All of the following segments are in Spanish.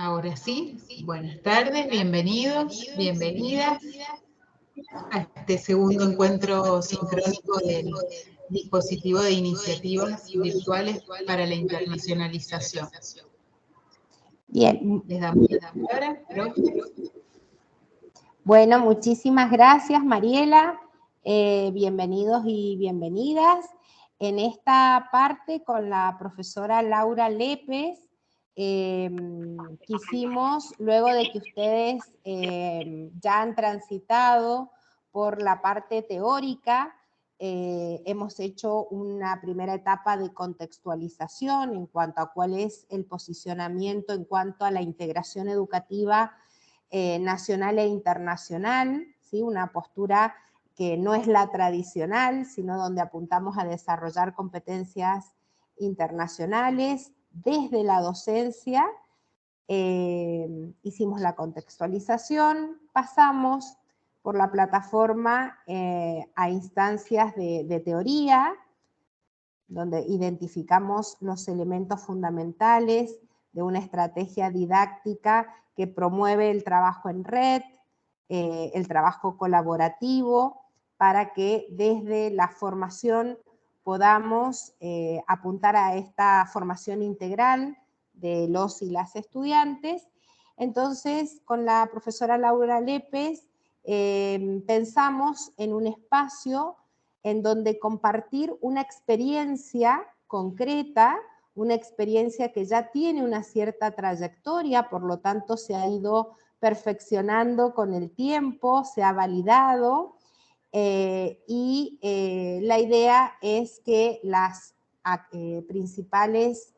Ahora sí, buenas tardes, bienvenidos, bienvenidas a este segundo encuentro sincrónico del dispositivo de iniciativas virtuales para la internacionalización. Bien. Les damos la palabra, profe. Bueno, muchísimas gracias, Mariela. Bienvenidos y bienvenidas. En esta parte con la profesora Laura Lépez, quisimos, luego de que ustedes ya han transitado por la parte teórica, hemos hecho una primera etapa de contextualización en cuanto a cuál es el posicionamiento en cuanto a la integración educativa nacional e internacional, ¿sí? Una postura que no es la tradicional, sino donde apuntamos a desarrollar competencias internacionales desde la docencia. Hicimos la contextualización, pasamos por la plataforma a instancias de teoría, donde identificamos los elementos fundamentales de una estrategia didáctica que promueve el trabajo en red, el trabajo colaborativo, para que desde la formación podamos apuntar a esta formación integral de los y las estudiantes. Entonces, con la profesora Laura Lépez, pensamos en un espacio en donde compartir una experiencia concreta, una experiencia que ya tiene una cierta trayectoria, por lo tanto se ha ido perfeccionando con el tiempo, se ha validado, y la idea es que las principales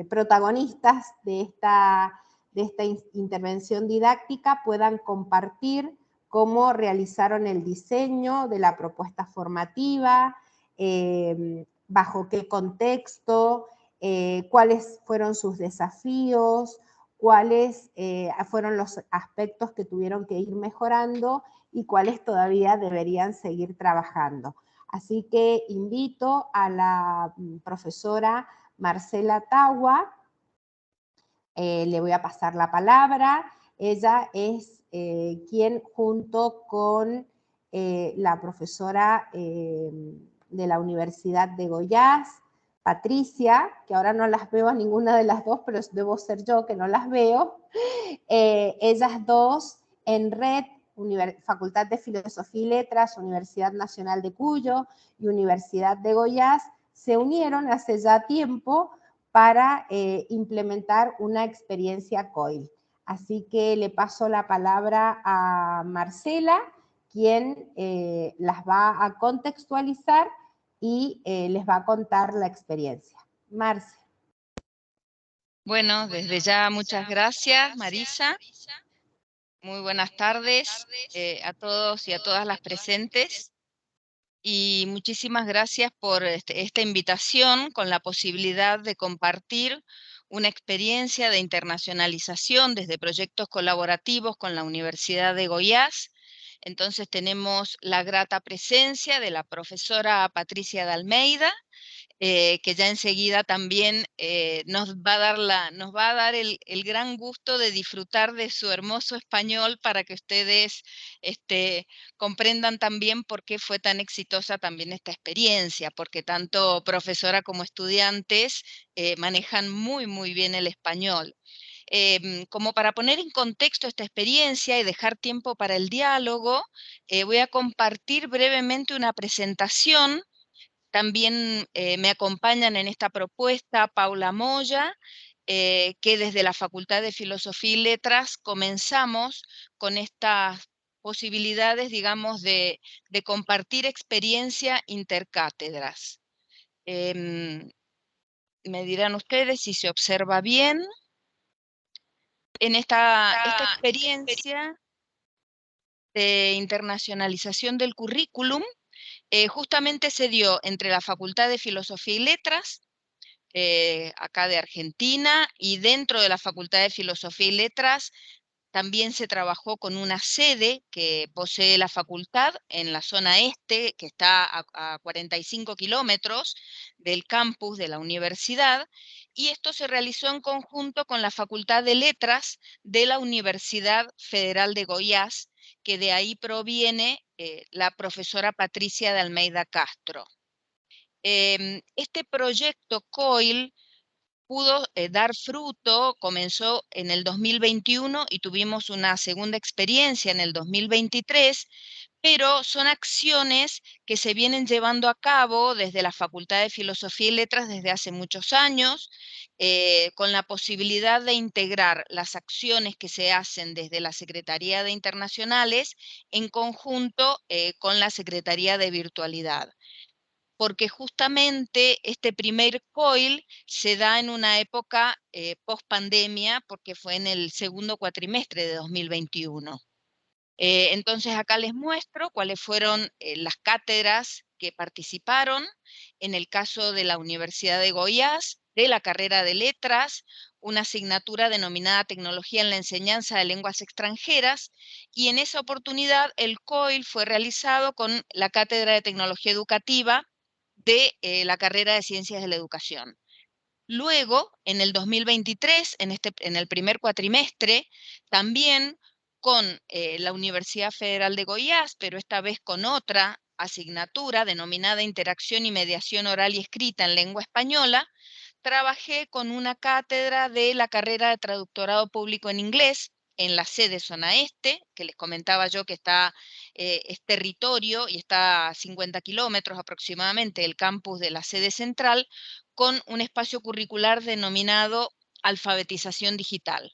protagonistas de esta intervención didáctica puedan compartir cómo realizaron el diseño de la propuesta formativa, bajo qué contexto, cuáles fueron sus desafíos, cuáles fueron los aspectos que tuvieron que ir mejorando y cuáles todavía deberían seguir trabajando. Así que invito a la profesora Marcela Tawa, le voy a pasar la palabra. Ella es quien junto con la profesora de la Universidad de Goiás, Patricia, que ahora no las veo a ninguna de las dos, pero debo ser yo que no las veo, ellas dos en red, Facultad de Filosofía y Letras, Universidad Nacional de Cuyo y Universidad de Goiás, se unieron hace ya tiempo para implementar una experiencia COIL. Así que le paso la palabra a Marcela, quien las va a contextualizar y les va a contar la experiencia. Marce. Bueno, desde ya muchas gracias, Marisa. Muy buenas tardes a todos y a todas las presentes. Y muchísimas gracias por esta invitación con la posibilidad de compartir una experiencia de internacionalización desde proyectos colaborativos con la Universidad de Goiás. Entonces tenemos la grata presencia de la profesora Patricia de Almeida, que ya enseguida también nos va a dar el gran gusto de disfrutar de su hermoso español para que ustedes comprendan también por qué fue tan exitosa también esta experiencia, porque tanto profesora como estudiantes manejan muy, muy bien el español. Como para poner en contexto esta experiencia y dejar tiempo para el diálogo, voy a compartir brevemente una presentación. También me acompañan en esta propuesta Paula Moya, que desde la Facultad de Filosofía y Letras comenzamos con estas posibilidades, digamos, de compartir experiencia intercátedras. Me dirán ustedes si se observa bien. En esta experiencia de internacionalización del currículum, justamente se dio entre la Facultad de Filosofía y Letras, acá de Argentina, y dentro de la Facultad de Filosofía y Letras, también se trabajó con una sede que posee la facultad en la zona este, que está a 45 kilómetros del campus de la universidad, y esto se realizó en conjunto con la Facultad de Letras de la Universidad Federal de Goiás, que de ahí proviene la profesora Patricia de Almeida Castro. Este proyecto COIL pudo dar fruto, comenzó en el 2021 y tuvimos una segunda experiencia en el 2023, pero son acciones que se vienen llevando a cabo desde la Facultad de Filosofía y Letras desde hace muchos años, con la posibilidad de integrar las acciones que se hacen desde la Secretaría de Internacionales en conjunto con la Secretaría de Virtualidad, porque justamente este primer COIL se da en una época post pandemia, porque fue en el segundo cuatrimestre de 2021. Entonces acá les muestro cuáles fueron las cátedras que participaron. En el caso de la Universidad de Goiás, de la carrera de Letras, una asignatura denominada Tecnología en la Enseñanza de Lenguas Extranjeras, y en esa oportunidad el COIL fue realizado con la Cátedra de Tecnología Educativa de la carrera de Ciencias de la Educación. Luego, en el 2023, en el primer cuatrimestre, también con la Universidad Federal de Goiás, pero esta vez con otra asignatura denominada Interacción y Mediación Oral y Escrita en Lengua Española, trabajé con una cátedra de la carrera de Traductorado Público en Inglés en la sede Zona Este, que les comentaba yo que es territorio y está a 50 kilómetros aproximadamente del campus de la sede central, con un espacio curricular denominado Alfabetización Digital.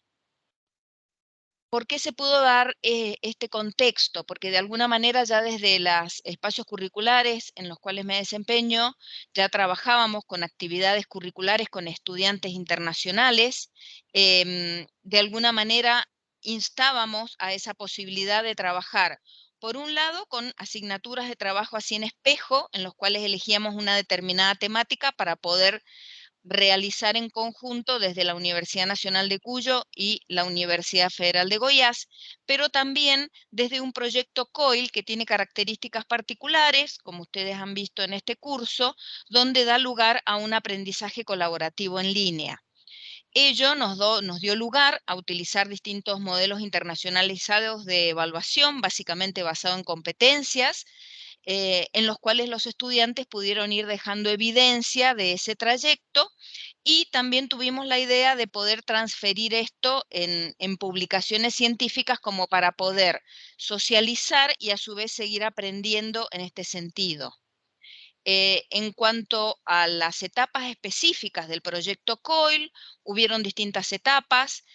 ¿Por qué se pudo dar este contexto? Porque de alguna manera ya desde los espacios curriculares en los cuales me desempeño, ya trabajábamos con actividades curriculares con estudiantes internacionales. De alguna manera instábamos a esa posibilidad de trabajar, por un lado, con asignaturas de trabajo así en espejo, en los cuales elegíamos una determinada temática para poder realizar en conjunto desde la Universidad Nacional de Cuyo y la Universidad Federal de Goiás, pero también desde un proyecto COIL que tiene características particulares, como ustedes han visto en este curso, donde da lugar a un aprendizaje colaborativo en línea. Ello nos dio lugar a utilizar distintos modelos internacionalizados de evaluación, básicamente basado en competencias, en los cuales los estudiantes pudieron ir dejando evidencia de ese trayecto, y también tuvimos la idea de poder transferir esto en publicaciones científicas como para poder socializar y a su vez seguir aprendiendo en este sentido. En cuanto a las etapas específicas del proyecto COIL, hubieron distintas etapas,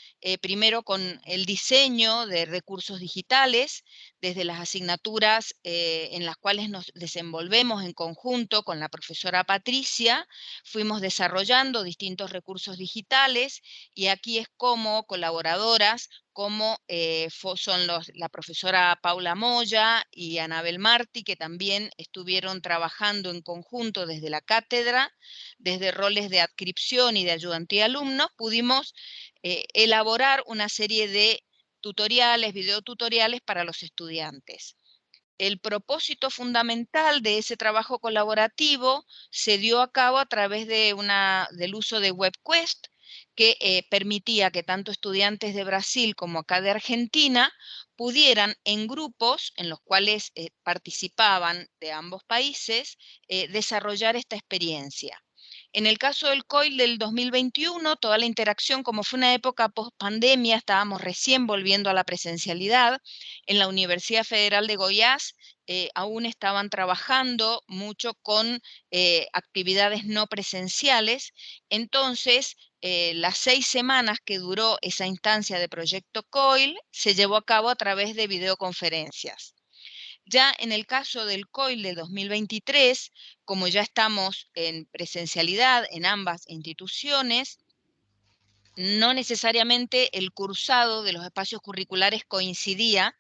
primero con el diseño de recursos digitales, desde las asignaturas en las cuales nos desenvolvemos en conjunto con la profesora Patricia, fuimos desarrollando distintos recursos digitales, y aquí es como colaboradoras, como son la profesora Paula Moya y Anabel Martí, que también estuvieron trabajando en conjunto desde la cátedra, desde roles de adscripción y de ayudantía de alumnos, pudimos elaborar una serie de tutoriales, videotutoriales para los estudiantes. El propósito fundamental de ese trabajo colaborativo se dio a cabo a través del uso de WebQuest, que permitía que tanto estudiantes de Brasil como acá de Argentina pudieran, en grupos en los cuales participaban de ambos países, desarrollar esta experiencia. En el caso del COIL del 2021, toda la interacción, como fue una época post-pandemia, estábamos recién volviendo a la presencialidad. En la Universidad Federal de Goiás aún estaban trabajando mucho con actividades no presenciales. Entonces, las 6 semanas que duró esa instancia de Proyecto COIL se llevó a cabo a través de videoconferencias. Ya en el caso del COIL de 2023, como ya estamos en presencialidad en ambas instituciones, no necesariamente el cursado de los espacios curriculares coincidía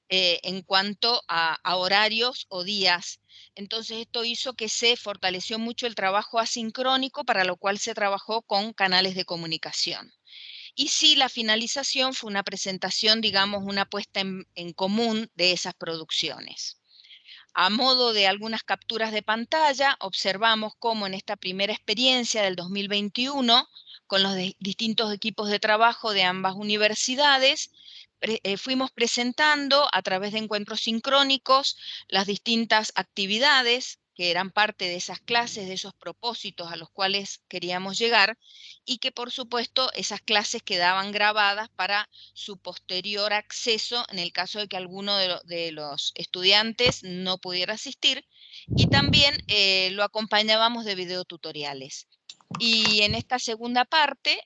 en cuanto a horarios o días. Entonces esto hizo que se fortaleció mucho el trabajo asincrónico, para lo cual se trabajó con canales de comunicación. y sí, la finalización fue una presentación, digamos, una puesta en común de esas producciones. A modo de algunas capturas de pantalla, observamos cómo en esta primera experiencia del 2021, con los distintos equipos de trabajo de ambas universidades, fuimos presentando a través de encuentros sincrónicos las distintas actividades que eran parte de esas clases, de esos propósitos a los cuales queríamos llegar, y que por supuesto esas clases quedaban grabadas para su posterior acceso en el caso de que alguno de los estudiantes no pudiera asistir, y también lo acompañábamos de videotutoriales. Y en esta segunda parte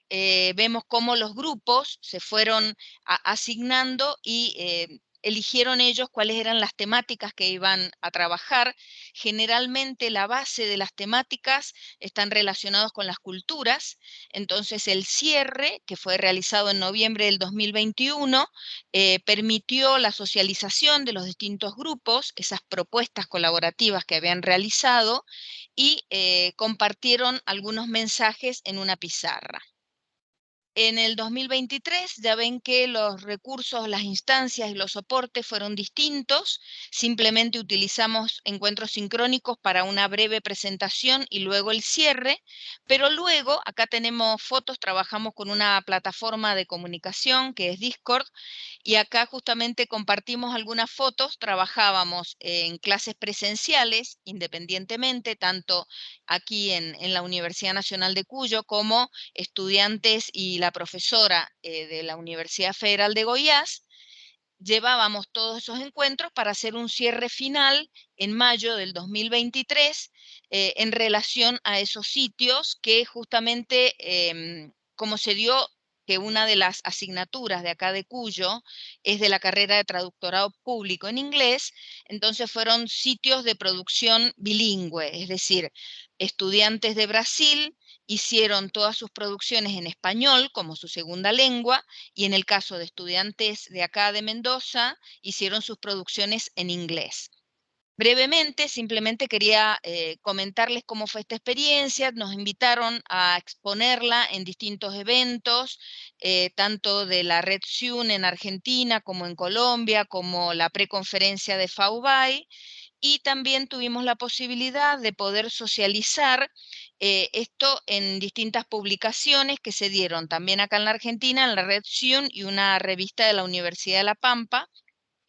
vemos cómo los grupos se fueron asignando y eligieron ellos cuáles eran las temáticas que iban a trabajar. Generalmente la base de las temáticas están relacionados con las culturas, entonces el cierre, que fue realizado en noviembre del 2021, permitió la socialización de los distintos grupos, esas propuestas colaborativas que habían realizado, y compartieron algunos mensajes en una pizarra. En el 2023 ya ven que los recursos, las instancias y los soportes fueron distintos, simplemente utilizamos encuentros sincrónicos para una breve presentación y luego el cierre, pero luego acá tenemos fotos, trabajamos con una plataforma de comunicación que es Discord, y acá justamente compartimos algunas fotos, trabajábamos en clases presenciales independientemente, tanto aquí en la Universidad Nacional de Cuyo como estudiantes y la profesora de la Universidad Federal de Goiás. Llevábamos todos esos encuentros para hacer un cierre final en mayo del 2023 en relación a esos sitios que justamente, como se dio que una de las asignaturas de acá de Cuyo es de la carrera de traductorado público en inglés, entonces fueron sitios de producción bilingüe, es decir, estudiantes de Brasil hicieron todas sus producciones en español como su segunda lengua, y en el caso de estudiantes de acá de Mendoza, hicieron sus producciones en inglés. Brevemente, simplemente quería comentarles cómo fue esta experiencia. Nos invitaron a exponerla en distintos eventos, tanto de la Red SUN en Argentina como en Colombia, como la preconferencia de FAUBAI, y también tuvimos la posibilidad de poder socializar esto en distintas publicaciones que se dieron también acá en la Argentina, en la Red SUN y una revista de la Universidad de La Pampa,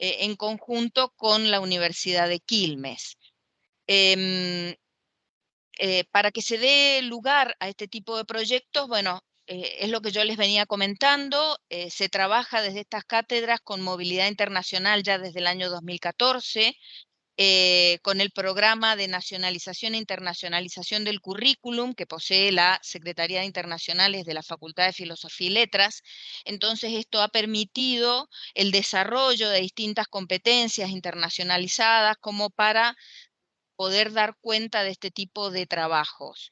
en conjunto con la Universidad de Quilmes. Para que se dé lugar a este tipo de proyectos, bueno, es lo que yo les venía comentando, se trabaja desde estas cátedras con movilidad internacional ya desde el año 2014, con el programa de nacionalización e internacionalización del currículum que posee la Secretaría de Internacionales de la Facultad de Filosofía y Letras. Entonces esto ha permitido el desarrollo de distintas competencias internacionalizadas como para poder dar cuenta de este tipo de trabajos.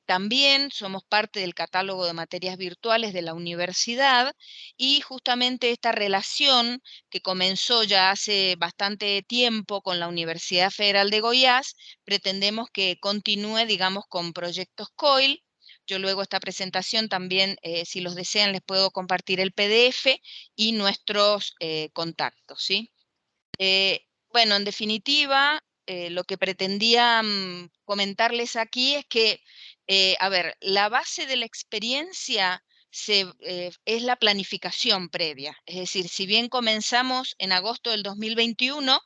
También somos parte del catálogo de materias virtuales de la universidad, y justamente esta relación que comenzó ya hace bastante tiempo con la Universidad Federal de Goiás, pretendemos que continúe, digamos, con proyectos COIL. Yo luego esta presentación también, si los desean, les puedo compartir el PDF y nuestros contactos, ¿sí? Bueno, en definitiva, lo que pretendía comentarles aquí es que, a ver, la base de la experiencia es la planificación previa. Es decir, si bien comenzamos en agosto del 2021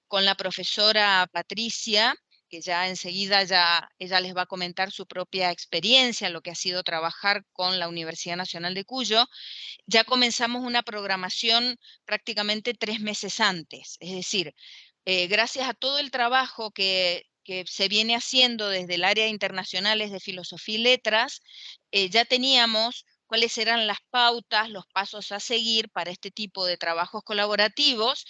con la profesora Patricia, que ya enseguida ella les va a comentar su propia experiencia, lo que ha sido trabajar con la Universidad Nacional de Cuyo, ya comenzamos una programación prácticamente 3 meses antes. Es decir, gracias a todo el trabajo que se viene haciendo desde el área de internacionales de filosofía y letras, ya teníamos cuáles eran las pautas, los pasos a seguir para este tipo de trabajos colaborativos,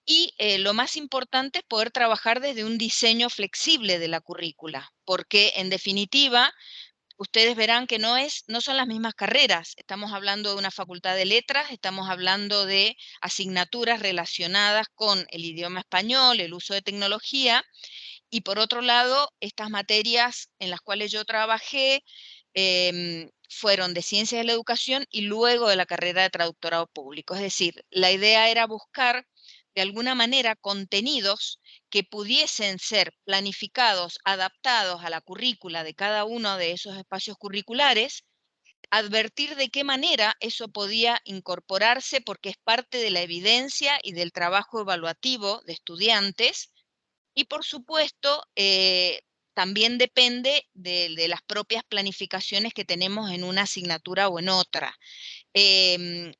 y lo más importante es poder trabajar desde un diseño flexible de la currícula, porque en definitiva ustedes verán que no son las mismas carreras. Estamos hablando de una facultad de letras, estamos hablando de asignaturas relacionadas con el idioma español, el uso de tecnología, y por otro lado, estas materias en las cuales yo trabajé fueron de Ciencias de la Educación y luego de la carrera de Traductorado Público. Es decir, la idea era buscar de alguna manera contenidos que pudiesen ser planificados, adaptados a la currícula de cada uno de esos espacios curriculares, advertir de qué manera eso podía incorporarse porque es parte de la evidencia y del trabajo evaluativo de estudiantes, y por supuesto también depende de las propias planificaciones que tenemos en una asignatura o en otra.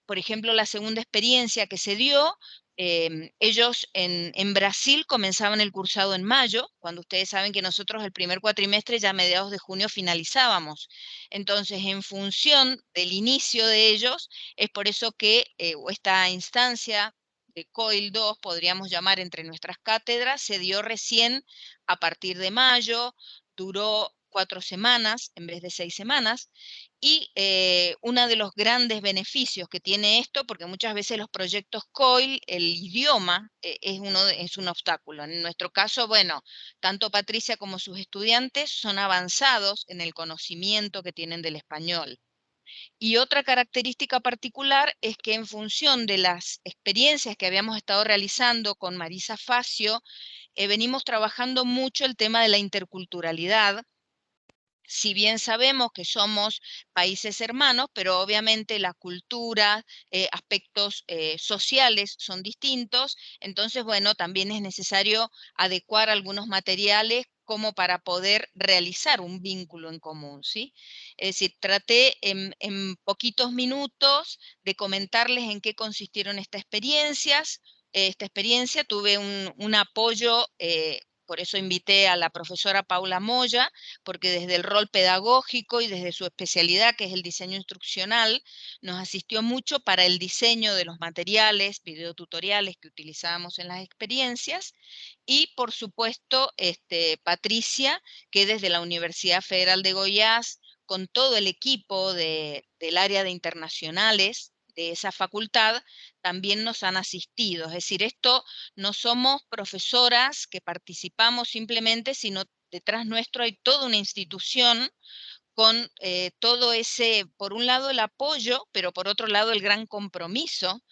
Por ejemplo, la segunda experiencia que se dio, ellos en Brasil comenzaban el cursado en mayo, cuando ustedes saben que nosotros el primer cuatrimestre ya a mediados de junio finalizábamos. Entonces, en función del inicio de ellos, es por eso que esta instancia de COIL 2, podríamos llamar entre nuestras cátedras, se dio recién a partir de mayo, duró 4 semanas en vez de 6 semanas, y uno de los grandes beneficios que tiene esto, porque muchas veces los proyectos COIL, el idioma es un obstáculo. En nuestro caso, bueno, tanto Patricia como sus estudiantes son avanzados en el conocimiento que tienen del español. Y otra característica particular es que en función de las experiencias que habíamos estado realizando con Marisa Facio, venimos trabajando mucho el tema de la interculturalidad. Si bien sabemos que somos países hermanos, pero obviamente la cultura, aspectos sociales son distintos, entonces, bueno, también es necesario adecuar algunos materiales como para poder realizar un vínculo en común, ¿sí? Es decir, traté en poquitos minutos de comentarles en qué consistieron estas experiencias. Esta experiencia tuve un apoyo, por eso invité a la profesora Paula Moya, porque desde el rol pedagógico y desde su especialidad, que es el diseño instruccional, nos asistió mucho para el diseño de los materiales, videotutoriales que utilizábamos en las experiencias, y por supuesto Patricia, que desde la Universidad Federal de Goiás, con todo el equipo del área de internacionales de esa facultad, también nos han asistido. Es decir, esto no somos profesoras que participamos simplemente, sino detrás nuestro hay toda una institución con todo ese, por un lado el apoyo, pero por otro lado el gran compromiso,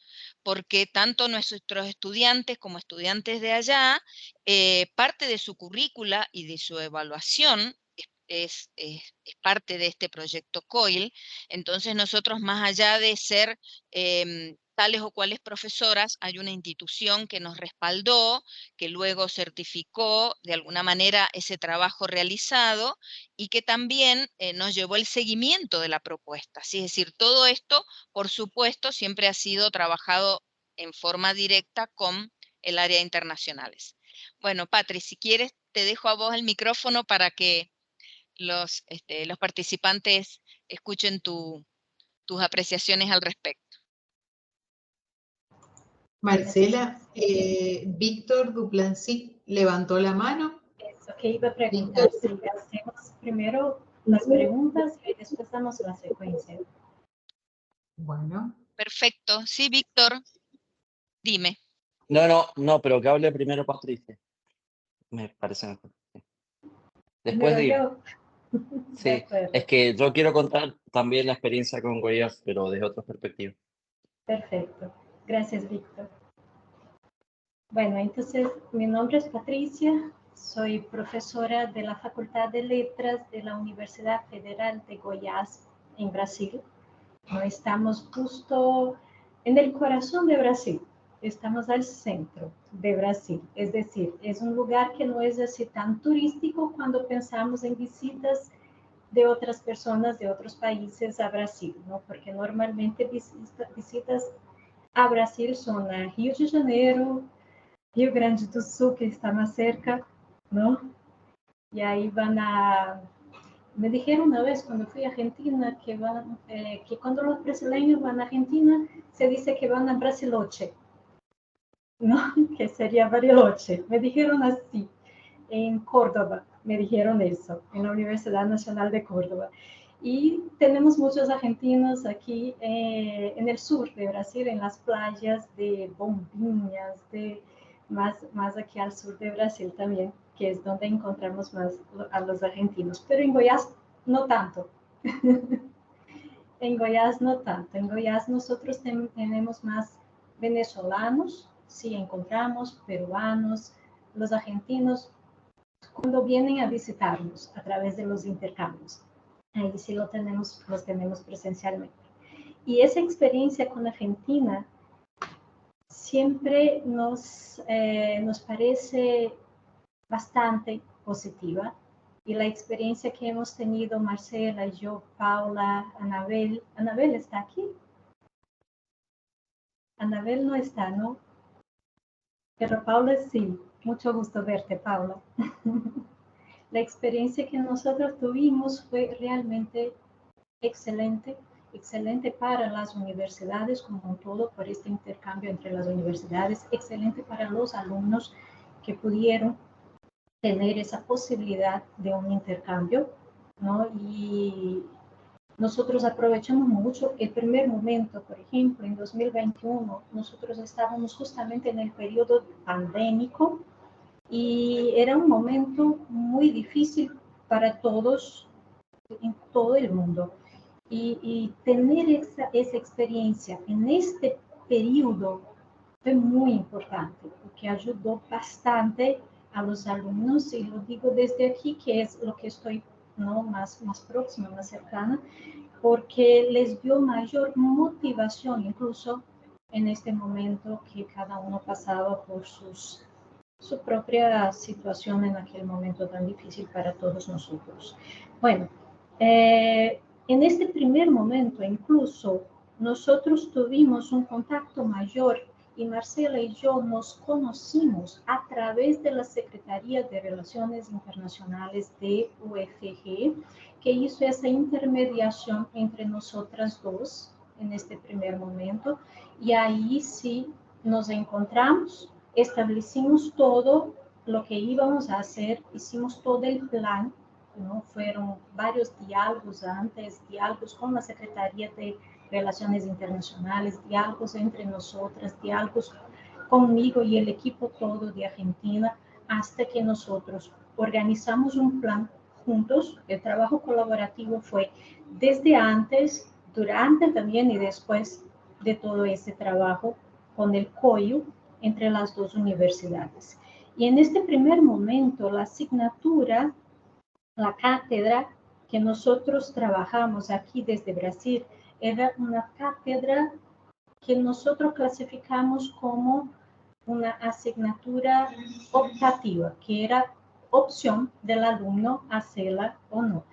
porque tanto nuestros estudiantes como estudiantes de allá, parte de su currícula y de su evaluación es parte de este proyecto COIL. Entonces nosotros, más allá de ser tales o cuales profesoras, hay una institución que nos respaldó, que luego certificó de alguna manera ese trabajo realizado y que también nos llevó el seguimiento de la propuesta, ¿sí? Es decir, todo esto, por supuesto, siempre ha sido trabajado en forma directa con el área de internacionales. Bueno, Patri, si quieres, te dejo a vos el micrófono para que los participantes escuchen tus apreciaciones al respecto. Marcela, Víctor Duplancy levantó la mano. Eso que iba a preguntar, si hacemos primero las preguntas y después damos la secuencia. Bueno. Perfecto. Sí, Víctor, dime. No, pero que hable primero Patricia. Me parece mejor. Después digo. Sí, es que yo quiero contar también la experiencia con Goiás, pero desde otra perspectiva. Perfecto. Gracias, Víctor. Bueno, entonces, mi nombre es Patricia, soy profesora de la Facultad de Letras de la Universidad Federal de Goiás, en Brasil. Estamos justo en el corazón de Brasil, estamos al centro de Brasil, es decir, es un lugar que no es así tan turístico cuando pensamos en visitas de otras personas de otros países a Brasil, ¿no? Porque normalmente visitas a Brasil son a Rio de Janeiro, Rio Grande do Sul, que está más cerca, ¿no? Y ahí van a... Me dijeron una vez cuando fui a Argentina que cuando los brasileños van a Argentina se dice que van a Brasiloche, ¿no? Que sería Bariloche. Me dijeron así. En Córdoba me dijeron eso, en la Universidad Nacional de Córdoba. Y tenemos muchos argentinos aquí en el sur de Brasil, en las playas de Bombinhas, más aquí al sur de Brasil también, que es donde encontramos más a los argentinos. Pero en Goiás no tanto. En Goiás no tanto. En Goiás nosotros tenemos más venezolanos, sí encontramos peruanos, los argentinos, cuando vienen a visitarnos a través de los intercambios. Ahí sí los tenemos presencialmente. Y esa experiencia con Argentina siempre nos parece bastante positiva. Y la experiencia que hemos tenido, Marcela, yo, Paula, Anabel. ¿Anabel está aquí? Anabel no está, ¿no? Pero Paula sí. Mucho gusto verte, Paula. La experiencia que nosotros tuvimos fue realmente excelente, excelente para las universidades como un todo, por este intercambio entre las universidades, excelente para los alumnos que pudieron tener esa posibilidad de un intercambio, ¿no? Y nosotros aprovechamos mucho el primer momento, por ejemplo, en 2021, nosotros estábamos justamente en el periodo pandémico y era un momento muy difícil para todos en todo el mundo. Y tener esa experiencia en este periodo fue muy importante, porque ayudó bastante a los alumnos, y lo digo desde aquí, que es lo que estoy, ¿no?, más próxima, más cercana, porque les dio mayor motivación, incluso en este momento que cada uno pasaba por su propia situación en aquel momento tan difícil para todos nosotros. Bueno, en este primer momento incluso nosotros tuvimos un contacto mayor y Marcela y yo nos conocimos a través de la Secretaría de Relaciones Internacionales de UFG, que hizo esa intermediación entre nosotras dos en este primer momento, y ahí sí nos encontramos, establecimos todo lo que íbamos a hacer, hicimos todo el plan, ¿no? Fueron varios diálogos antes, diálogos con la Secretaría de Relaciones Internacionales, diálogos entre nosotras, diálogos conmigo y el equipo todo de Argentina, hasta que nosotros organizamos un plan juntos. El trabajo colaborativo fue desde antes, durante también y después de todo ese trabajo con el COIU entre las dos universidades. Y en este primer momento, la asignatura, la cátedra que nosotros trabajamos aquí desde Brasil, era una cátedra que nosotros clasificamos como una asignatura optativa, que era opción del alumno hacerla o no.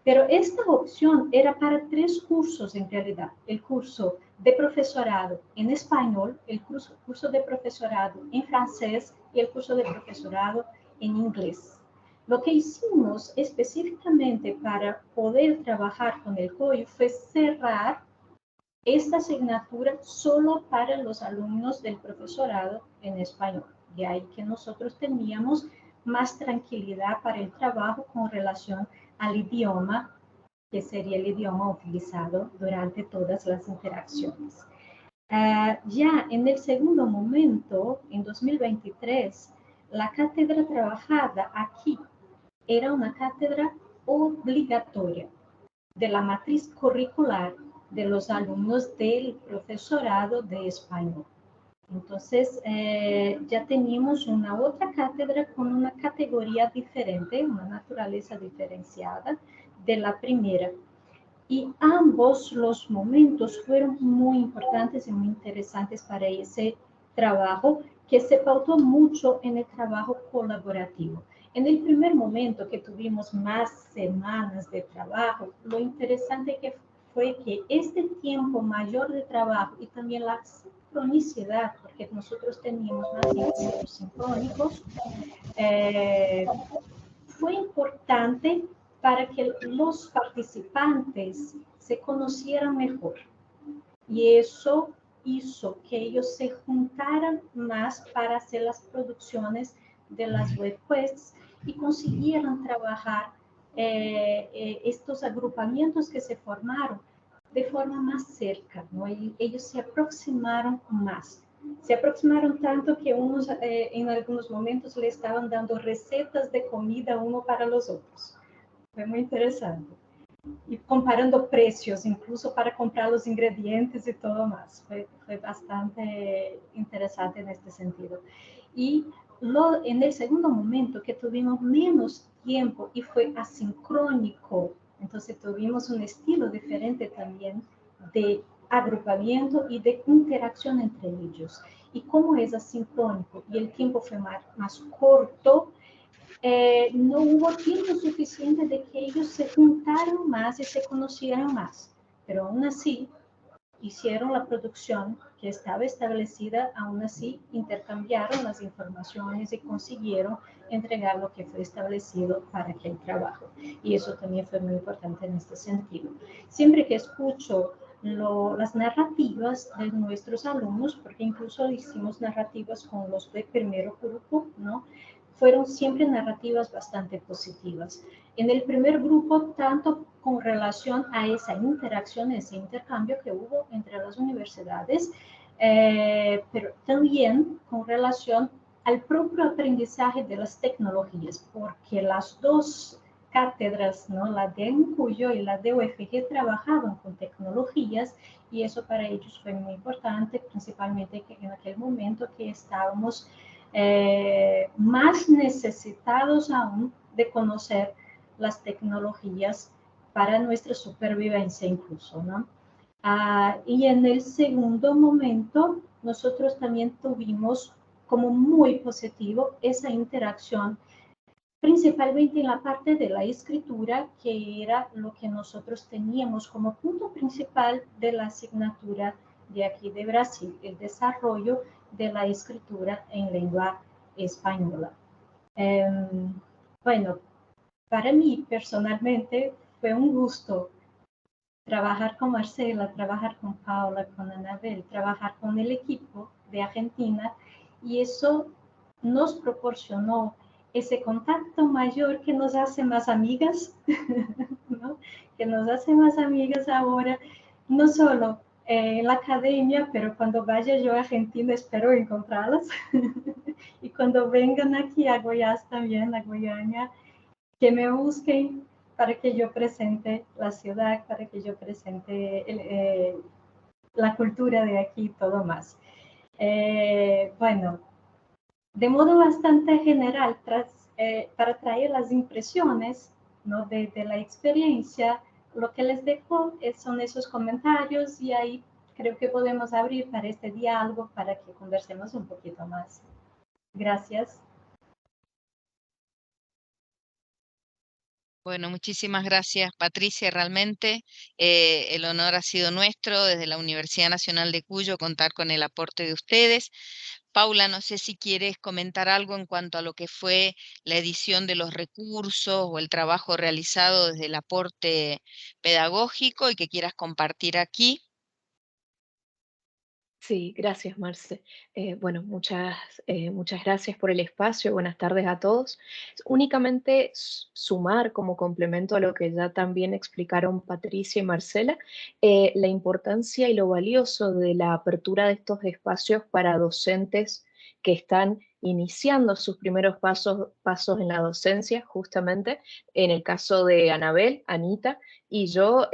Pero esta opción era para 3 cursos en realidad: el curso de profesorado en español, el curso de profesorado en francés y el curso de profesorado en inglés. Lo que hicimos específicamente para poder trabajar con el COIU fue cerrar esta asignatura solo para los alumnos del profesorado en español. De ahí que nosotros teníamos más tranquilidad para el trabajo con relación al idioma, que sería el idioma utilizado durante todas las interacciones. Ya en el segundo momento, en 2023, la cátedra trabajada aquí era una cátedra obligatoria de la matriz curricular de los alumnos del profesorado de español. Entonces, ya teníamos una otra cátedra con una categoría diferente, una naturaleza diferenciada de la primera. Y ambos los momentos fueron muy importantes y muy interesantes para ese trabajo, que se pautó mucho en el trabajo colaborativo. En el primer momento, que tuvimos más semanas de trabajo, lo interesante que fue que este tiempo mayor de trabajo y también la sincronicidad, porque nosotros teníamos más ensayos sincrónicos, fue importante para que los participantes se conocieran mejor. Y eso hizo que ellos se juntaran más para hacer las producciones de las webquests y consiguieran trabajar estos agrupamientos que se formaron de forma más cerca, ¿no? Y ellos se aproximaron más. Se aproximaron tanto que unos en algunos momentos le estaban dando recetas de comida uno para los otros. Fue muy interesante. y comparando precios, incluso para comprar los ingredientes y todo más. Fue bastante interesante en este sentido. Y en el segundo momento que tuvimos menos tiempo y fue asincrónico, entonces tuvimos un estilo diferente también de agrupamiento y de interacción entre ellos. Y como es asincrónico y el tiempo fue más corto, no hubo tiempo suficiente de que ellos se juntaran más y se conocieran más. Pero aún así, hicieron la producción que estaba establecida, aún así intercambiaron las informaciones y consiguieron entregar lo que fue establecido para aquel trabajo. Y eso también fue muy importante en este sentido. Siempre que escucho las narrativas de nuestros alumnos, porque incluso hicimos narrativas con los de primero grupo, ¿no? Fueron siempre narrativas bastante positivas. En el primer grupo, tanto con relación a esa interacción, ese intercambio que hubo entre las universidades, pero también con relación al propio aprendizaje de las tecnologías, porque las dos cátedras, ¿no? La de Cuyo y la de UFG, trabajaban con tecnologías y eso para ellos fue muy importante, principalmente en aquel momento que estábamos más necesitados aún de conocer las tecnologías para nuestra supervivencia incluso, ¿no? Y en el segundo momento, nosotros también tuvimos como muy positivo esa interacción, principalmente en la parte de la escritura, que era lo que nosotros teníamos como punto principal de la asignatura de aquí de Brasil, el desarrollo de la escritura en lengua española. Bueno, para mí personalmente fue un gusto trabajar con Marcela, trabajar con Paula, con Anabel, trabajar con el equipo de Argentina, y eso nos proporcionó ese contacto mayor que nos hace más amigas, ¿no? Que nos hace más amigas ahora, no solo en la academia, pero cuando vaya yo a Argentina espero encontrarlas, y cuando vengan aquí a Goiás también, a Goiânia, que me busquen para que yo presente la ciudad, para que yo presente la cultura de aquí y todo más. Bueno, de modo bastante general, para traer las impresiones, ¿no? de la experiencia, lo que les dejo son esos comentarios y ahí creo que podemos abrir para este diálogo para que conversemos un poquito más. Gracias. Bueno, muchísimas gracias, Patricia. Realmente el honor ha sido nuestro desde la Universidad Nacional de Cuyo contar con el aporte de ustedes. Paula, no sé si quieres comentar algo en cuanto a lo que fue la edición de los recursos o el trabajo realizado desde el aporte pedagógico y que quieras compartir aquí. Sí, gracias, Marce. Bueno, muchas gracias por el espacio. Buenas tardes a todos. Únicamente sumar como complemento a lo que ya también explicaron Patricia y Marcela, la importancia y lo valioso de la apertura de estos espacios para docentes que están iniciando sus primeros pasos en la docencia, justamente en el caso de Anabel, Anita y yo.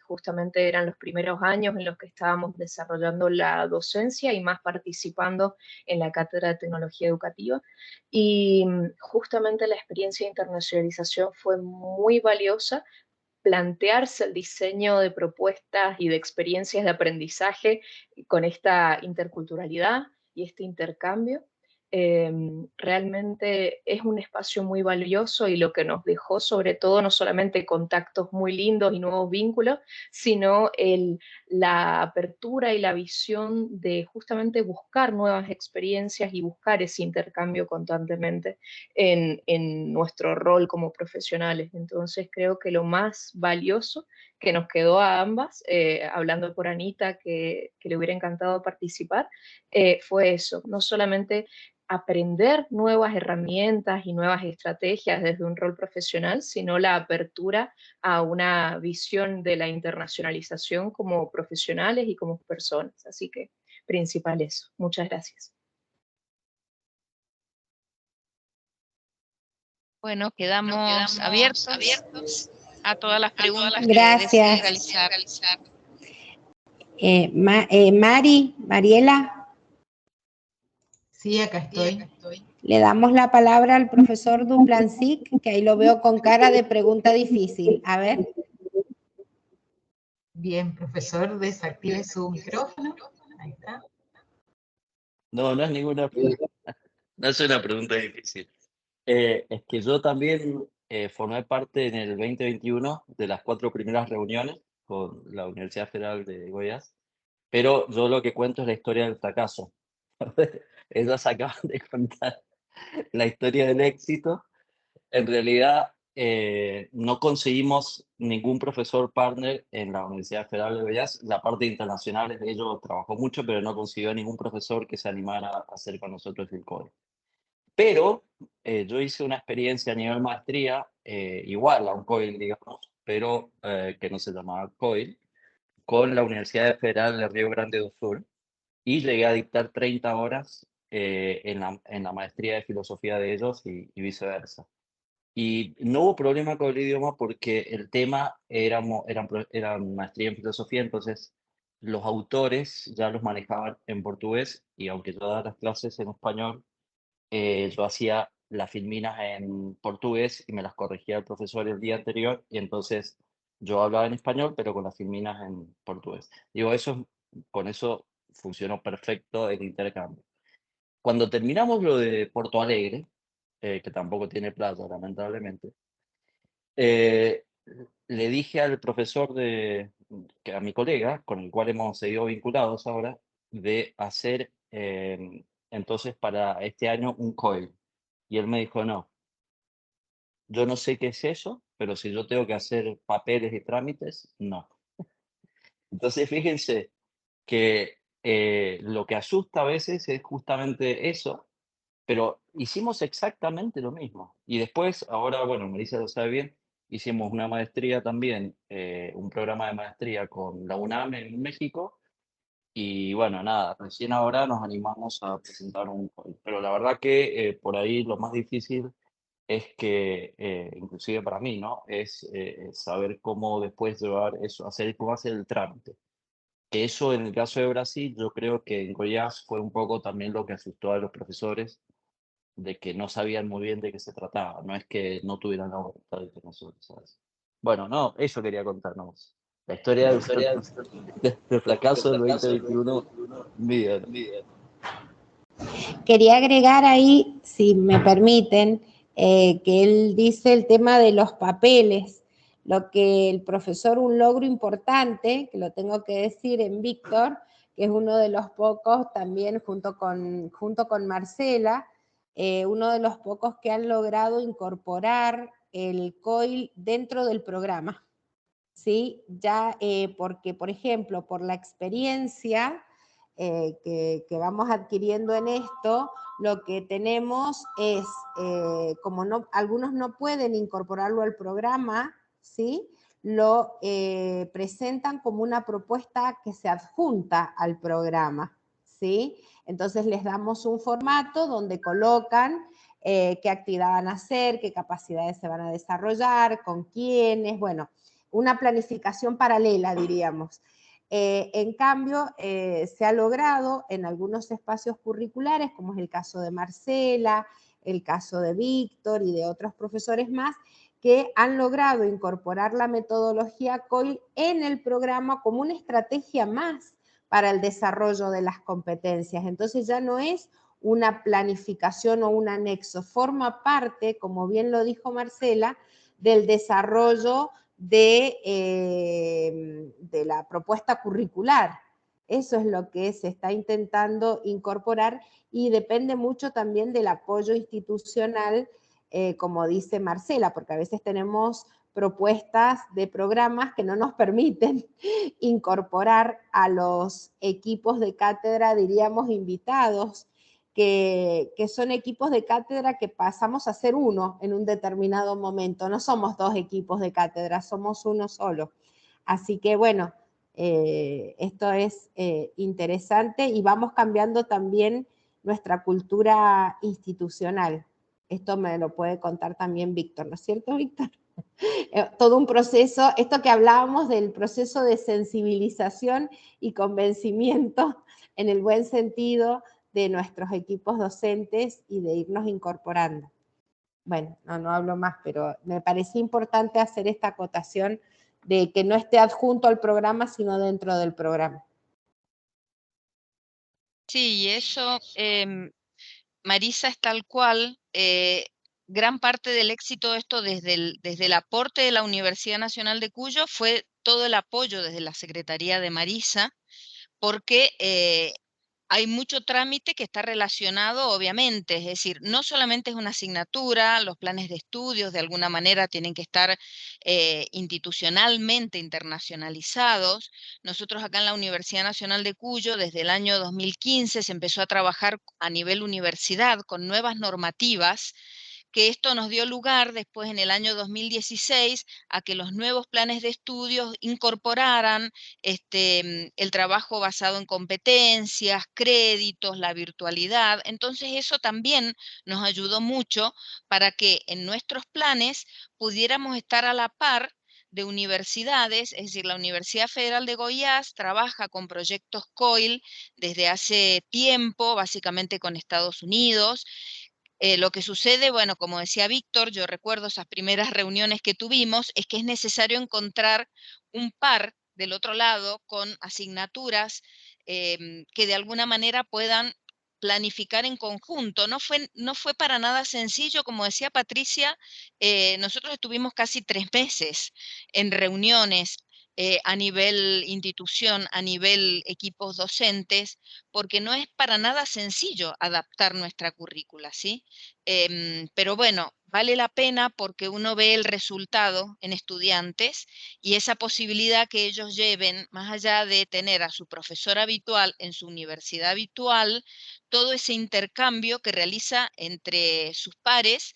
Justamente eran los primeros años en los que estábamos desarrollando la docencia y más participando en la Cátedra de Tecnología Educativa. Y justamente la experiencia de internacionalización fue muy valiosa, plantearse el diseño de propuestas y de experiencias de aprendizaje con esta interculturalidad y este intercambio. Realmente es un espacio muy valioso y lo que nos dejó sobre todo no solamente contactos muy lindos y nuevos vínculos, sino la apertura y la visión de justamente buscar nuevas experiencias y buscar ese intercambio constantemente en nuestro rol como profesionales. Entonces creo que lo más valioso que nos quedó a ambas, hablando por Anita, que le hubiera encantado participar, fue eso, no solamente aprender nuevas herramientas y nuevas estrategias desde un rol profesional, sino la apertura a una visión de la internacionalización como profesionales y como personas. Así que principal eso. Muchas gracias. Bueno, quedamos abiertos a todas las preguntas que Gracias. deseen realizar. Mariela. Sí, acá estoy. Le damos la palabra al profesor Duplancic, que ahí lo veo con cara de pregunta difícil. A ver. Bien, profesor, desactive su micrófono. Ahí está. No, no es ninguna pregunta. No es una pregunta difícil. Es que yo también formé parte en el 2021 de las 4 primeras reuniones con la Universidad Federal de Goiás, pero yo lo que cuento es la historia del fracaso. Ellos acaban de contar la historia del éxito. En realidad, no conseguimos ningún profesor partner en la Universidad Federal de Goiás. La parte internacional de ellos trabajó mucho, pero no consiguió ningún profesor que se animara a hacer con nosotros el COE. Pero yo hice una experiencia a nivel maestría, igual a un COIL, digamos, pero que no se llamaba COIL, con la Universidad Federal de Río Grande do Sul, y llegué a dictar 30 horas en la maestría de filosofía de ellos y viceversa. Y no hubo problema con el idioma porque el tema era maestría en filosofía, entonces los autores ya los manejaban en portugués, y aunque yo daba las clases en español, yo hacía las filminas en portugués y me las corregía el profesor el día anterior, y entonces yo hablaba en español, pero con las filminas en portugués. Digo, con eso funcionó perfecto el intercambio. Cuando terminamos lo de Porto Alegre, que tampoco tiene playa, lamentablemente, eh, le dije al profesor a mi colega, con el cual hemos seguido vinculados ahora, de hacer entonces para este año un COIL. Y él me dijo, no, yo no sé qué es eso, pero si yo tengo que hacer papeles y trámites, no. Entonces fíjense que lo que asusta a veces es justamente eso, pero hicimos exactamente lo mismo. Y después, ahora, bueno, Marisa lo sabe bien, hicimos una maestría también, un programa de maestría con la UNAM en México. Y bueno, nada, recién ahora nos animamos a presentar un COIL. Pero la verdad que por ahí lo más difícil es que, inclusive para mí, ¿no? Es saber cómo después llevar eso, cómo hacer el trámite. Que eso en el caso de Brasil, yo creo que en Goiás fue un poco también lo que asustó a los profesores, de que no sabían muy bien de qué se trataba. No es que no tuvieran la voluntad de que nosotros, ¿sabes? Bueno, no, eso quería contarnos. La historia del fracaso del 2021, mía. Quería agregar ahí, si me permiten, que él dice el tema de los papeles, lo que el profesor, un logro importante, que lo tengo que decir en Víctor, que es uno de los pocos también junto con Marcela, uno de los pocos que han logrado incorporar el COIL dentro del programa, ¿sí? Ya porque, por ejemplo, por la experiencia que vamos adquiriendo en esto, lo que tenemos es, como algunos no pueden incorporarlo al programa, ¿sí? Lo presentan como una propuesta que se adjunta al programa, ¿sí? Entonces les damos un formato donde colocan qué actividad van a hacer, qué capacidades se van a desarrollar, con quiénes, bueno, una planificación paralela, diríamos. En cambio, se ha logrado en algunos espacios curriculares, como es el caso de Marcela, el caso de Víctor y de otros profesores más, que han logrado incorporar la metodología COIL en el programa como una estrategia más para el desarrollo de las competencias. Entonces ya no es una planificación o un anexo, forma parte, como bien lo dijo Marcela, del desarrollo de la propuesta curricular. Eso es lo que se está intentando incorporar y depende mucho también del apoyo institucional, como dice Marcela, porque a veces tenemos propuestas de programas que no nos permiten incorporar a los equipos de cátedra, diríamos, invitados, que son equipos de cátedra que pasamos a ser uno en un determinado momento. No somos 2 equipos de cátedra, somos uno solo. Así que bueno, esto es interesante y vamos cambiando también nuestra cultura institucional. Esto me lo puede contar también Víctor, ¿no es cierto, Víctor? todo un proceso, esto que hablábamos del proceso de sensibilización y convencimiento en el buen sentido de nuestros equipos docentes y de irnos incorporando. Bueno, no hablo más, pero me parecía importante hacer esta acotación de que no esté adjunto al programa, sino dentro del programa. Sí, y eso, Marisa, es tal cual. Gran parte del éxito de esto desde el aporte de la Universidad Nacional de Cuyo fue todo el apoyo desde la Secretaría de Marisa, porque hay mucho trámite que está relacionado, obviamente, es decir, no solamente es una asignatura, los planes de estudios de alguna manera tienen que estar institucionalmente internacionalizados. Nosotros acá en la Universidad Nacional de Cuyo, desde el año 2015, se empezó a trabajar a nivel universidad con nuevas normativas, que esto nos dio lugar después en el año 2016 a que los nuevos planes de estudios incorporaran el trabajo basado en competencias, créditos, la virtualidad. Entonces eso también nos ayudó mucho para que en nuestros planes pudiéramos estar a la par de universidades, es decir, la Universidad Federal de Goiás trabaja con proyectos COIL desde hace tiempo, básicamente con Estados Unidos. Lo que sucede, bueno, como decía Víctor, yo recuerdo esas primeras reuniones que tuvimos, es que es necesario encontrar un par del otro lado con asignaturas que de alguna manera puedan planificar en conjunto. No fue para nada sencillo, como decía Patricia, nosotros estuvimos casi 3 meses en reuniones a nivel institución, a nivel equipos docentes, porque no es para nada sencillo adaptar nuestra currícula, ¿sí? Pero bueno, vale la pena porque uno ve el resultado en estudiantes y esa posibilidad que ellos lleven, más allá de tener a su profesor habitual en su universidad habitual, todo ese intercambio que realiza entre sus pares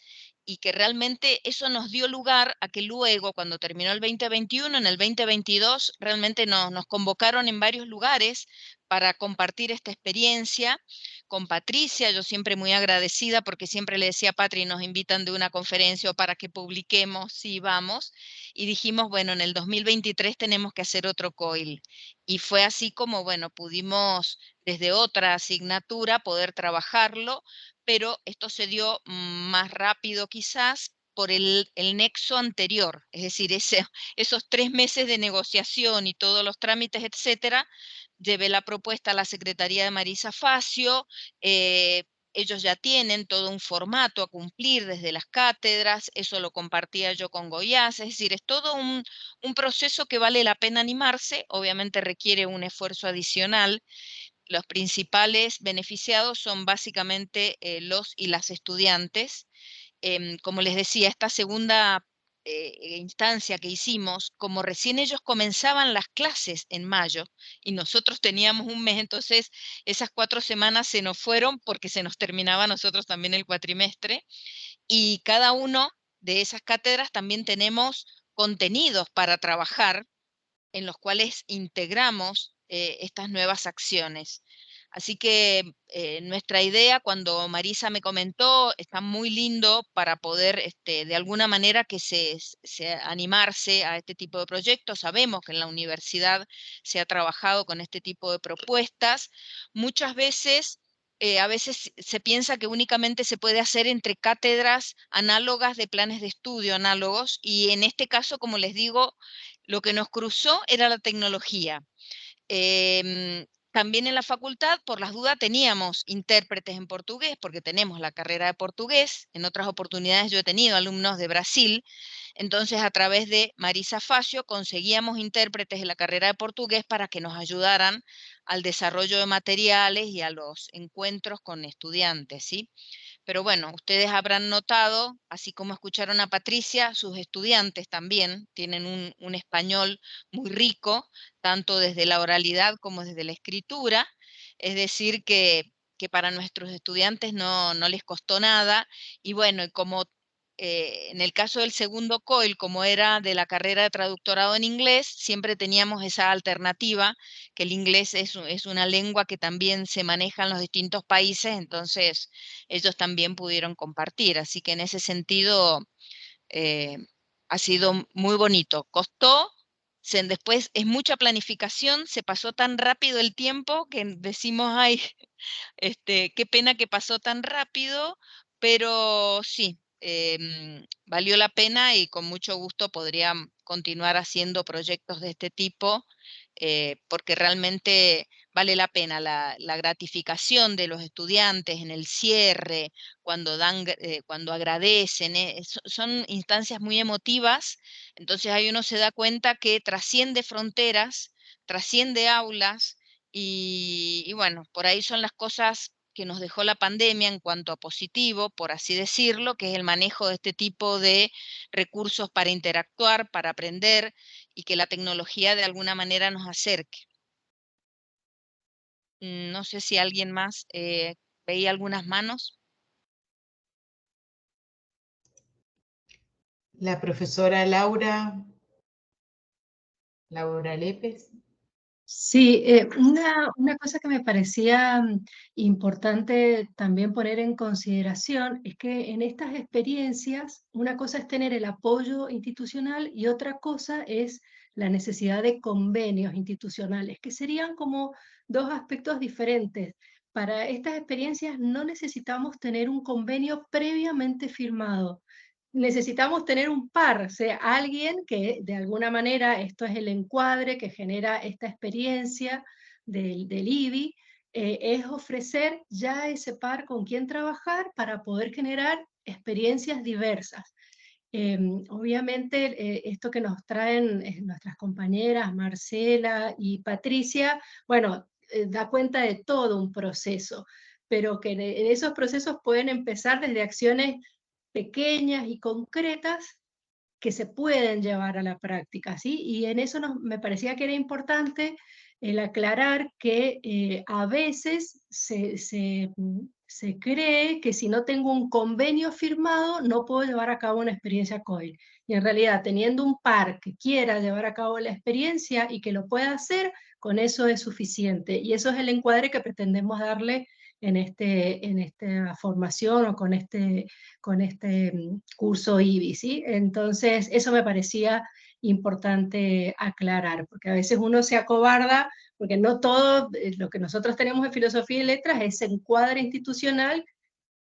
y que realmente eso nos dio lugar a que luego, cuando terminó el 2021, en el 2022, realmente nos convocaron en varios lugares para compartir esta experiencia. Con Patricia, yo siempre muy agradecida porque siempre le decía a Patri, nos invitan de una conferencia o para que publiquemos, sí, vamos. Y dijimos, bueno, en el 2023 tenemos que hacer otro COIL. Y fue así como, bueno, pudimos desde otra asignatura poder trabajarlo, pero esto se dio más rápido quizás por el nexo anterior, es decir, esos 3 meses de negociación y todos los trámites, etcétera. Llevé la propuesta a la Secretaría de Marisa Facio, ellos ya tienen todo un formato a cumplir desde las cátedras, eso lo compartía yo con Goiás, es decir, es todo un proceso que vale la pena animarse, obviamente requiere un esfuerzo adicional. Los principales beneficiados son básicamente los y las estudiantes. Como les decía, esta segunda instancia que hicimos, como recién ellos comenzaban las clases en mayo y nosotros teníamos un mes, entonces esas 4 semanas se nos fueron porque se nos terminaba a nosotros también el cuatrimestre, y cada uno de esas cátedras también tenemos contenidos para trabajar en los cuales integramos estas nuevas acciones. Así que nuestra idea, cuando Marisa me comentó, está muy lindo para poder de alguna manera que se animarse a este tipo de proyectos. Sabemos que en la universidad se ha trabajado con este tipo de propuestas. Muchas veces, a veces se piensa que únicamente se puede hacer entre cátedras análogas de planes de estudio análogos, y en este caso, como les digo, lo que nos cruzó era la tecnología. También en la facultad, por las dudas, teníamos intérpretes en portugués, porque tenemos la carrera de portugués. En otras oportunidades yo he tenido alumnos de Brasil. Entonces, a través de Marisa Facio, conseguíamos intérpretes en la carrera de portugués para que nos ayudaran al desarrollo de materiales y a los encuentros con estudiantes, ¿sí? Pero bueno, ustedes habrán notado, así como escucharon a Patricia, sus estudiantes también tienen un español muy rico, tanto desde la oralidad como desde la escritura. Es decir, que para nuestros estudiantes no les costó nada. Y bueno, y como en el caso del segundo COIL, como era de la carrera de traductorado en inglés, siempre teníamos esa alternativa, que el inglés es una lengua que también se maneja en los distintos países, entonces ellos también pudieron compartir. Así que en ese sentido, ha sido muy bonito. Costó, después es mucha planificación, se pasó tan rápido el tiempo que decimos, ay, qué pena que pasó tan rápido, pero sí, valió la pena y con mucho gusto podría continuar haciendo proyectos de este tipo, porque realmente vale la pena la gratificación de los estudiantes en el cierre, cuando cuando agradecen, son instancias muy emotivas, entonces ahí uno se da cuenta que trasciende fronteras, trasciende aulas, y bueno, por ahí son las cosas que nos dejó la pandemia en cuanto a positivo, por así decirlo, que es el manejo de este tipo de recursos para interactuar, para aprender y que la tecnología de alguna manera nos acerque. No sé si alguien más veía algunas manos. La profesora Laura Lépez. Sí, una cosa que me parecía importante también poner en consideración es que en estas experiencias una cosa es tener el apoyo institucional y otra cosa es la necesidad de convenios institucionales, que serían como dos aspectos diferentes. Para estas experiencias no necesitamos tener un convenio previamente firmado. Necesitamos tener un par, o sea, alguien que de alguna manera, esto es el encuadre que genera esta experiencia del IBI, es ofrecer ya ese par con quien trabajar para poder generar experiencias diversas. Obviamente, esto que nos traen nuestras compañeras Marcela y Patricia, bueno, da cuenta de todo un proceso, pero que en esos procesos pueden empezar desde acciones pequeñas y concretas que se pueden llevar a la práctica, ¿sí? Y en eso me parecía que era importante el aclarar que a veces se cree que si no tengo un convenio firmado no puedo llevar a cabo una experiencia COIL. Y en realidad, teniendo un par que quiera llevar a cabo la experiencia y que lo pueda hacer, con eso es suficiente. Y eso es el encuadre que pretendemos darle en esta formación o con este curso IBI, ¿sí? Entonces, eso me parecía importante aclarar, porque a veces uno se acobarda, porque no todo lo que nosotros tenemos en filosofía y letras es ese encuadre institucional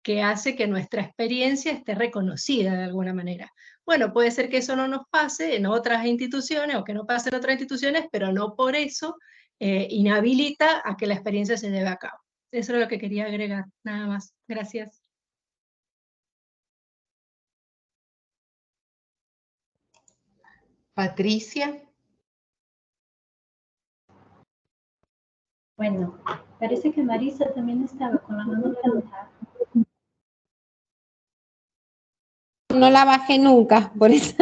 que hace que nuestra experiencia esté reconocida de alguna manera. Bueno, puede ser que eso no nos pase en otras instituciones o que no pase en otras instituciones, pero no por eso inhabilita a que la experiencia se lleve a cabo. Eso es lo que quería agregar, nada más. Gracias. Patricia. Bueno, parece que Marisa también estaba con la mano levantada. No la bajé nunca, por eso.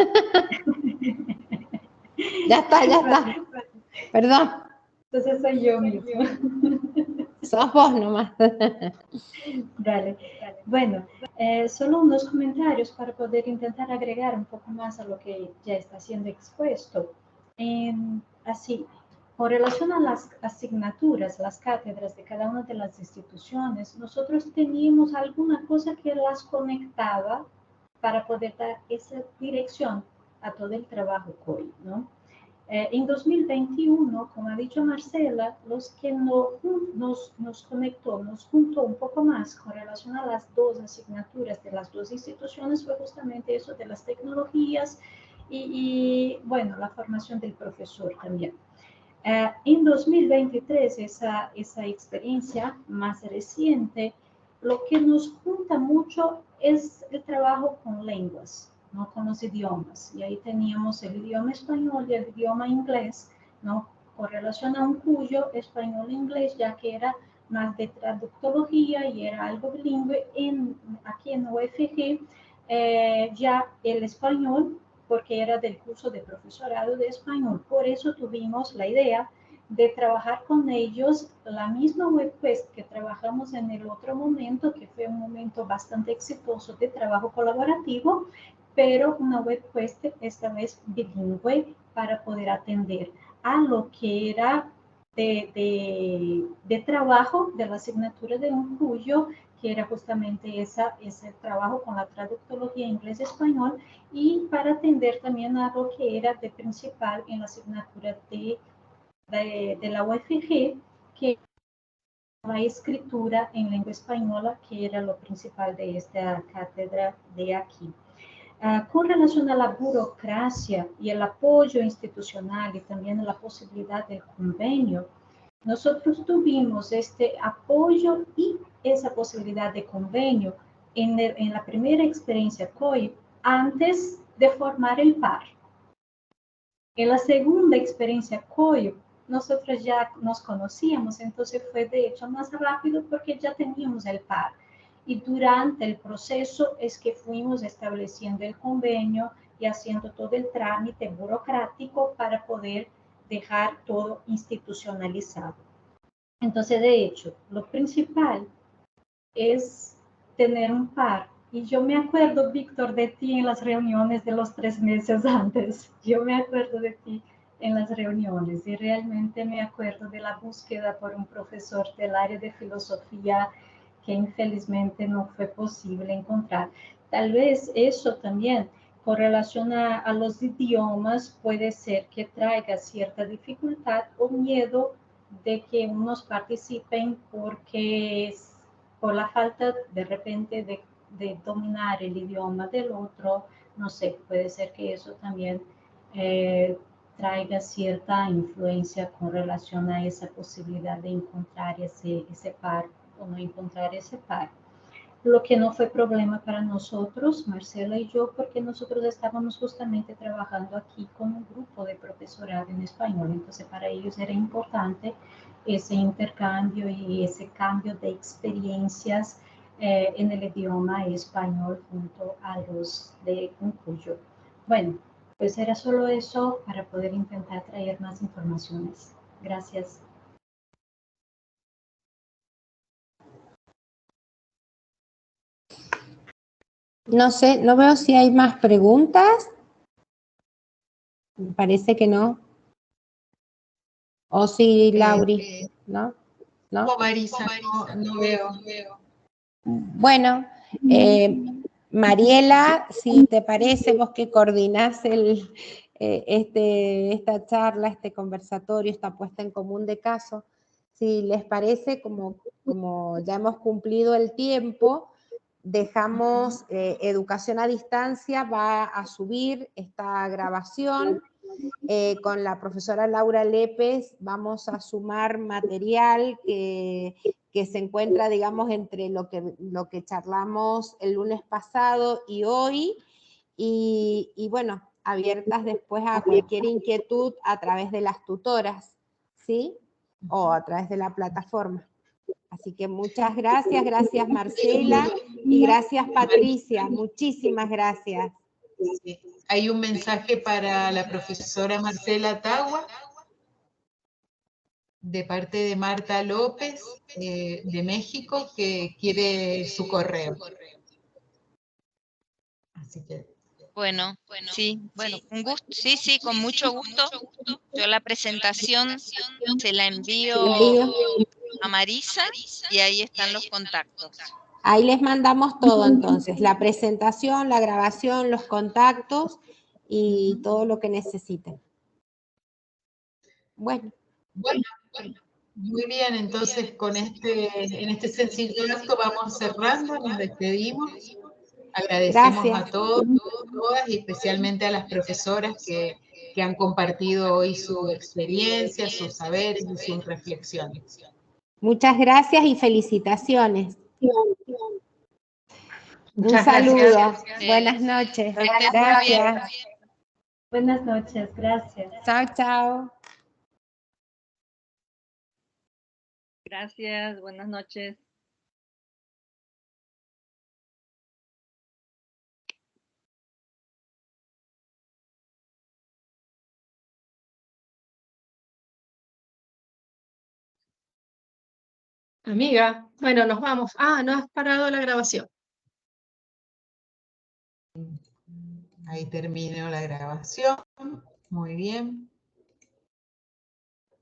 Ya está. Perdón. Entonces soy yo misma. Sos vos nomás. Dale. Bueno, solo unos comentarios para poder intentar agregar un poco más a lo que ya está siendo expuesto. Así, con relación a las asignaturas, las cátedras de cada una de las instituciones, nosotros teníamos alguna cosa que las conectaba para poder dar esa dirección a todo el trabajo COI, ¿no? En 2021, como ha dicho Marcela, los que nos conectó, nos juntó un poco más con relación a las dos asignaturas de las dos instituciones fue justamente eso de las tecnologías y bueno, la formación del profesor también. En 2023, esa experiencia más reciente, lo que nos junta mucho es el trabajo con lenguas, ¿no? Con los idiomas. Y ahí teníamos el idioma español y el idioma inglés, ¿no? Con relación a un cuyo español-inglés, ya que era más de traductología y era algo bilingüe, aquí en UFG, ya el español, porque era del curso de profesorado de español. Por eso tuvimos la idea de trabajar con ellos la misma webquest que trabajamos en el otro momento, que fue un momento bastante exitoso de trabajo colaborativo, pero una webquest esta vez bilingüe para poder atender a lo que era de trabajo de la asignatura de un cuyo que era justamente ese trabajo con la traductología inglés-español, y para atender también a lo que era de principal en la asignatura de la UFG, que la escritura en lengua española, que era lo principal de esta cátedra de aquí. Con relación a la burocracia y el apoyo institucional y también la posibilidad del convenio, nosotros tuvimos este apoyo y esa posibilidad de convenio en la primera experiencia COI antes de formar el par. En la segunda experiencia COI, nosotros ya nos conocíamos, entonces fue de hecho más rápido porque ya teníamos el par. Y durante el proceso es que fuimos estableciendo el convenio y haciendo todo el trámite burocrático para poder dejar todo institucionalizado. Entonces, de hecho, lo principal es tener un par. Y yo me acuerdo, Víctor, de ti en las reuniones de los 3 meses antes. Yo me acuerdo de ti en las reuniones y realmente me acuerdo de la búsqueda por un profesor del área de filosofía que infelizmente no fue posible encontrar. Tal vez eso también, con relación a los idiomas, puede ser que traiga cierta dificultad o miedo de que unos participen porque por la falta de repente de dominar el idioma del otro, no sé, puede ser que eso también traiga cierta influencia con relación a esa posibilidad de encontrar ese par o no encontrar ese par. Lo que no fue problema para nosotros, Marcela y yo, porque nosotros estábamos justamente trabajando aquí con un grupo de profesorado en español, entonces para ellos era importante ese intercambio y ese cambio de experiencias en el idioma español junto a los de Uncuyo. Bueno, pues era solo eso para poder intentar traer más informaciones. Gracias. No sé, no veo si hay más preguntas. Me parece que no. O sí, Lauri, ¿no? ¿No? No, Marisa, no veo. Bueno, Mariela, si te parece, vos que coordinás esta charla, este conversatorio, esta puesta en común de casos, si les parece, como ya hemos cumplido el tiempo, dejamos educación a distancia, va a subir esta grabación. Con la profesora Laura Lépez vamos a sumar material que se encuentra, digamos, entre lo que charlamos el lunes pasado y hoy, y bueno, abiertas después a cualquier inquietud a través de las tutoras, ¿sí? O a través de la plataforma. Así que muchas gracias, gracias Marcela, y gracias Patricia, muchísimas gracias. Sí. Hay un mensaje para la profesora Marcela Tagua, de parte de Marta López, de México, que quiere su correo. Así que... Bueno, sí, bueno, un gusto, sí, con mucho gusto. Yo la presentación se la envío a Marisa y ahí están los contactos. Ahí les mandamos todo entonces, la presentación, la grabación, los contactos y todo lo que necesiten. Bueno, muy bien, entonces en este sencillo acto vamos cerrando, nos despedimos. Agradecemos a todos, todas, y especialmente a las profesoras que han compartido hoy su experiencia, sus saberes y sus reflexiones. Muchas gracias y felicitaciones. Muchas un saludo. gracias. Buenas noches. Gracias. Buenas noches, gracias. Chao, chao. Gracias, buenas noches. Amiga, bueno, nos vamos. No has parado la grabación. Ahí terminó la grabación. Muy bien.